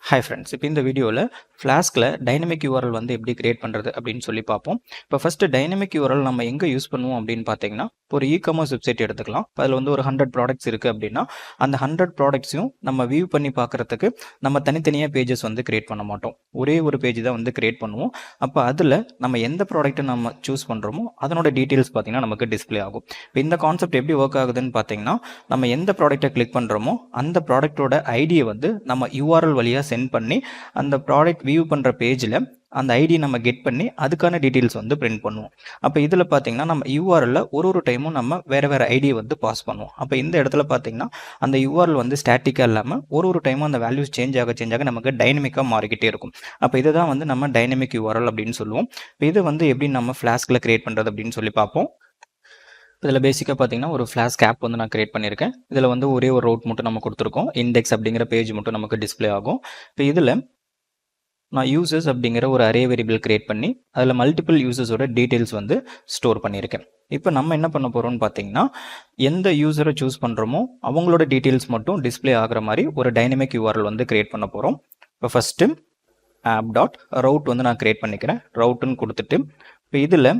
Hi friends, இப்போ இந்த வீடியோவில் ஃப்ளாஸ்கில் டைனமிக் யூஆர்எல் வந்து எப்படி கிரியேட் பண்ணுறது அப்படின்னு சொல்லி பார்ப்போம். இப்போ ஃபஸ்ட்டு டைனமிக் யூஆர்எல் நம்ம எங்கே யூஸ் பண்ணுவோம் அப்படின்னு பார்த்தீங்கன்னா, இப்போ ஒரு இ-காமர்ஸ் வெப்சைட் எடுத்துக்கலாம். அதில் வந்து ஒரு 100 ப்ராடக்ட்ஸ் இருக்குது அப்படின்னா, அந்த 100 ப்ராடக்ட்ஸையும் நம்ம வியூ பண்ணி பார்க்குறதுக்கு நம்ம தனித்தனியாக பேஜஸ் வந்து கிரியேட் பண்ண மாட்டோம். ஒரே ஒரு பேஜ் தான் வந்து கிரியேட் பண்ணுவோம். அப்போ அதில் நம்ம எந்த ப்ராடக்ட்டை நம்ம சூஸ் பண்ணுறோமோ அதனோட டீட்டெயில்ஸ் பார்த்தீங்கன்னா நமக்கு டிஸ்பிளே ஆகும். இப்போ இந்த கான்செப்ட் எப்படி ஒர்க் ஆகுதுன்னு பார்த்தீங்கன்னா, நம்ம எந்த ப்ராடக்ட்டை கிளிக் பண்ணுறோமோ அந்த ப்ராடக்ட்டோட ஐடியை வந்து நம்ம யூஆர்எல் வழியாக சென்ட் பண்ணி அந்த ப்ராடக்ட் வியூ பண்ணுற பேஜில் அந்த ஐடி நம்ம கெட் பண்ணி அதுக்கான டீட்டெயில்ஸ் வந்து பிரிண்ட் பண்ணுவோம். அப்போ இதில் பார்த்தீங்கன்னா நம்ம யூஆர்எல்ல ஒரு டைமும் நம்ம வேறு ஐடியை வந்து பாஸ் பண்ணுவோம். அப்போ இந்த இடத்துல பார்த்தீங்கன்னா அந்த யூஆர்எல் வந்து ஸ்டாட்டிக்காக இல்லாமல் ஒரு டைமும் அந்த வேல்யூஸ் சேஞ்ச் ஆக நமக்கு டைனமிக்காக மாறிக்கிட்டே இருக்கும். அப்போ இதுதான் வந்து நம்ம டைனமிக் யூஆர்எல் அப்படின்னு சொல்லுவோம். இப்போ இது வந்து எப்படி நம்ம ஃப்ளாஸ்கில் கிரியேட் பண்ணுறது அப்படின்னு சொல்லி பார்ப்போம். இதில் பேசிக்காக பார்த்தீங்கன்னா ஒரு ஃப்ளாஸ்க் ஆப் வந்து நான் கிரியேட் பண்ணியிருக்கேன். இதில் வந்து ஒரே ஒரு ரவுட் மட்டும் நம்ம கொடுத்துருக்கோம். இண்டெக்ஸ் அப்படிங்கிற பேஜ் மட்டும் நமக்கு டிஸ்பிளே ஆகும். இப்போ இதில் நான் யூசர்ஸ் அப்படிங்கிற ஒரு அரே வேரியபிள் கிரியேட் பண்ணி அதில் மல்டிபிள் யூசர்ஸோட டீட்டெயில்ஸ் வந்து ஸ்டோர் பண்ணியிருக்கேன். இப்போ நம்ம என்ன பண்ண போகிறோம்னு பார்த்தீங்கன்னா, எந்த யூசரை சூஸ் பண்ணுறோமோ அவங்களோட டீட்டெயில்ஸ் மட்டும் டிஸ்பிளே ஆகிற மாதிரி ஒரு டைனமிக் யூஆர்எல் வந்து கிரியேட் பண்ண போகிறோம். இப்போ ஃபஸ்ட்டு app.route வந்து நான் கிரியேட் பண்ணிக்கிறேன். ரவுட்டுன்னு கொடுத்துட்டு இப்போ இதில்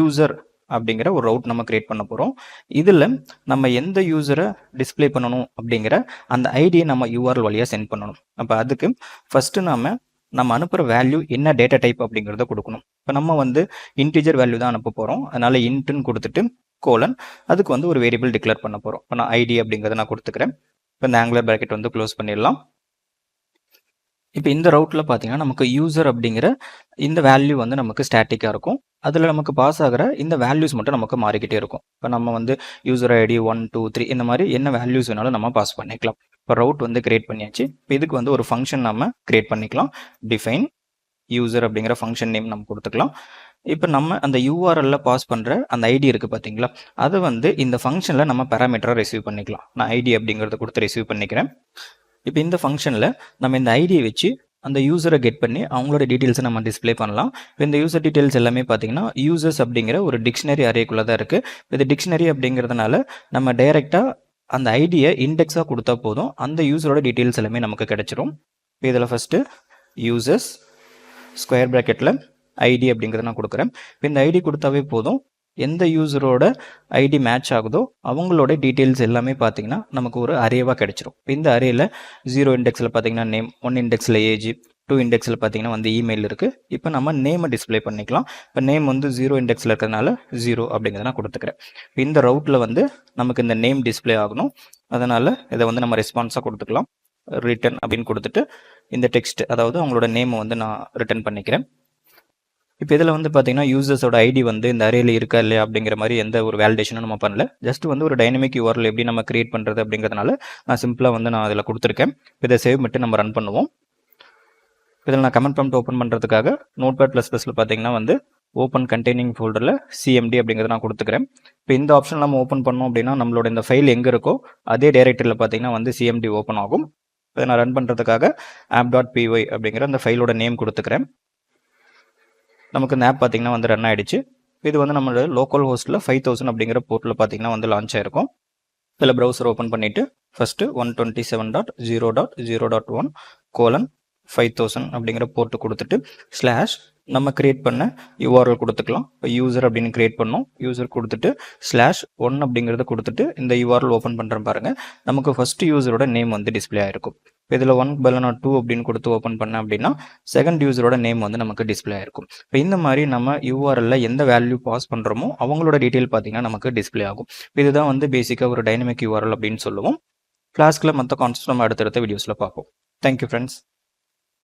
/user அப்படிங்கிற ஒரு ரவுட் நம்ம கிரியேட் பண்ண போகிறோம். இதில் நம்ம எந்த யூசரை டிஸ்பிளே பண்ணணும் அப்படிங்கிற அந்த ஐடியை நம்ம யூஆர்எல் வழியாக சென்ட் பண்ணணும். அப்போ அதுக்கு ஃபஸ்ட்டு நம்ம அனுப்புகிற வேல்யூ என்ன டேட்டா டைப் அப்படிங்கிறத கொடுக்கணும். இப்போ நம்ம வந்து இன்டிஜர் வேல்யூ தான் அனுப்ப போகிறோம். அதனால் இன்ட்டுன்னு கொடுத்துட்டு கோலன் அதுக்கு வந்து ஒரு வேரியபிள் டிக்ளேர் பண்ண போகிறோம். இப்போ நான் ஐடி அப்படிங்கிறத நான் கொடுத்துக்கிறேன். இப்போ இந்த ஆங்குலர் பிராக்கெட் வந்து க்ளோஸ் பண்ணிடலாம். இப்போ இந்த ரவுட்டில் பார்த்தீங்கன்னா நமக்கு யூசர் அப்படிங்கிற இந்த வேல்யூ வந்து நமக்கு ஸ்டாட்டிக்காக இருக்கும். அதில் நமக்கு பாஸ் ஆகிற இந்த வேல்யூஸ் மட்டும் நமக்கு மாறிக்கிட்டே இருக்கும். இப்போ நம்ம வந்து யூசர் ஐடி 1 2 3 இந்த மாதிரி என்ன வேல்யூஸ் வேணாலும் நம்ம பாஸ் பண்ணிக்கலாம். இப்போ ரவுட் வந்து கிரியேட் பண்ணியாச்சு. இப்போ இதுக்கு வந்து ஒரு ஃபங்க்ஷன் நம்ம கிரியேட் பண்ணிக்கலாம். டிஃபைன் யூசர் அப்படிங்கிற ஃபங்க்ஷன் நேம் நம்ம கொடுத்துக்கலாம். இப்போ நம்ம அந்த யூஆர்எல்ல பாஸ் பண்ணுற அந்த ஐடி இருக்குது பார்த்தீங்களா, அதை வந்து இந்த ஃபங்க்ஷனில் நம்ம பேராமீட்டராக ரிசீவ் பண்ணிக்கலாம். நான் ஐடி அப்படிங்கிறத கொடுத்து ரிசீவ் பண்ணிக்கிறேன். இப்போ இந்த ஃபங்க்ஷனில் நம்ம இந்த ஐடியை வச்சு அந்த யூசரை கெட் பண்ணி அவங்களோட டீட்டெயில்ஸை நம்ம டிஸ்பிளே பண்ணலாம். இப்போ இந்த யூசர் டீட்டெயில்ஸ் எல்லாமே பார்த்தீங்கன்னா யூசர்ஸ் அப்படிங்கிற ஒரு டிக்ஷனரி அரேக்குள்ளே தான் இருக்குது. இது டிக்ஷனரி அப்படிங்கிறதுனால நம்ம டைரெக்டாக அந்த ஐடியை இண்டெக்ஸாக கொடுத்தா போதும், அந்த யூசரோட டீட்டெயில்ஸ் எல்லாமே நமக்கு கிடைச்சிரும். இப்போ இதில் ஃபஸ்ட்டு யூசர்ஸ் ஸ்கொயர் ப்ராக்கெட்டில் ஐடி அப்படிங்கிறத நான் கொடுக்குறேன். இப்போ இந்த ஐடி கொடுத்தாவே போதும், எந்த யூசரோட ஐடி மேட்ச் ஆகுதோ அவங்களோட டீட்டெயில்ஸ் எல்லாமே பார்த்தீங்கன்னா நமக்கு ஒரு அரேவாக கிடைச்சிரும். இந்த அரேயில் 0 இண்டெக்ஸில் பார்த்தீங்கன்னா நேம், 1 இண்டெக்ஸில் ஏஜ், 2 இண்டெக்ஸில் பார்த்தீங்கன்னா வந்து இமெயில் இருக்குது. இப்போ நம்ம நேமை டிஸ்பிளே பண்ணிக்கலாம். இப்போ நேம் வந்து 0 இண்டெக்ஸில் இருக்கிறதுனால 0 அப்படிங்கிறத நான் கொடுத்துக்கிறேன். இந்த ரவுட்டில் வந்து நமக்கு இந்த நேம் டிஸ்பிளே ஆகணும். அதனால் இதை வந்து நம்ம ரெஸ்பான்ஸாக கொடுத்துக்கலாம். ரிட்டன் அப்படின்னு கொடுத்துட்டு இந்த டெக்ஸ்ட், அதாவது அவங்களோட நேமை வந்து நான் ரிட்டன் பண்ணிக்கிறேன். இப்போ இதில் வந்து பார்த்தீங்கன்னா யூசர்ஸோட ஐடி வந்து இந்த அரேல இருக்கா இல்லையா அப்படிங்கிற மாதிரி எந்த ஒரு வேலிடேஷனும் நம்ம பண்ணல. ஜஸ்ட் வந்து ஒரு டைனமிக் யூஆர்எல் எப்படி நம்ம கிரியேட் பண்ணுறது அப்படிங்கிறதுனால நான் சிம்பிளாக வந்து நான் அதில் கொடுத்துருக்கேன். இதை சேவ் மட்டும் நம்ம ரன் பண்ணுவோம். இதில் நான் கமெண்ட் ப்ராம்ப்ட் ஓப்பன் பண்ணுறதுக்காக Notepad++ல் பார்த்தீங்கன்னா வந்து ஓப்பன் கண்டெய்னிங் ஃபோல்டரில் CMD அப்படிங்கிறத நான் கொடுத்துக்கிறேன். இப்போ இந்த ஆப்ஷன் நம்ம ஓப்பன் பண்ணோம் அப்படின்னா நம்மளோட இந்த ஃபைல் எங்கே இருக்கோ அதே டைரக்டரியில் பார்த்தீங்கன்னா வந்து CMD ஓப்பன் ஆகும். இதை நான் ரன் பண்ணுறதுக்காக app.py அப்படிங்கிற அந்த ஃபைலோட நேம் கொடுத்துக்கிறேன். நமக்கு இந்த ஆப் பார்த்தீங்கன்னா வந்து ரன் ஆகிடுச்சு. இது வந்து நம்மளோட லோக்கல் ஹோஸ்ட்டில் 5000 அப்படிங்கிற போர்ட்டில் பார்த்தீங்கன்னா வந்து லான்ச் ஆகிருக்கும். இதில் ப்ரௌசர் ஓப்பன் பண்ணிவிட்டு ஃபஸ்ட்டு 127.0.0.1:5000 அப்படிங்கிற போர்ட்டு கொடுத்துட்டு நம்ம கிரியேட் பண்ண யூஆர்எல் கொடுத்துக்கலாம். இப்போ யூசர் அப்படின்னு கிரியேட் பண்ணோம். யூசர் கொடுத்துட்டு /1 அப்படிங்கிறத கொடுத்துட்டு இந்த யூஆர்எல் ஓப்பன் பண்ணுறேன் பாருங்கள். நமக்கு ஃபஸ்ட்டு யூசரோட நேம் வந்து டிஸ்பிளே ஆகிருக்கும். இப்போ இதில் 1:2 அப்படின்னு கொடுத்து ஓப்பன் பண்ணேன் அப்படின்னா செகண்ட் யூசரோட நேம் வந்து நமக்கு டிஸ்பிளே ஆகிருக்கும். இப்போ இந்த மாதிரி நம்ம யூஆர்எல்ல எந்த வேல்யூ பாஸ் பண்ணுறோமோ அவங்களோட டீட்டெயில் பார்த்தீங்கன்னா நமக்கு டிஸ்பிளே ஆகும். இதுதான் வந்து பேசிக்காக ஒரு டைனமிக் யூஆர்எல் அப்படின்னு சொல்லுவோம். ஃப்ளாஸ்கில் மற்ற கான்செப்ட் நம்ம அடுத்தடுத்த வீடியோஸில் பார்ப்போம். Thank you friends.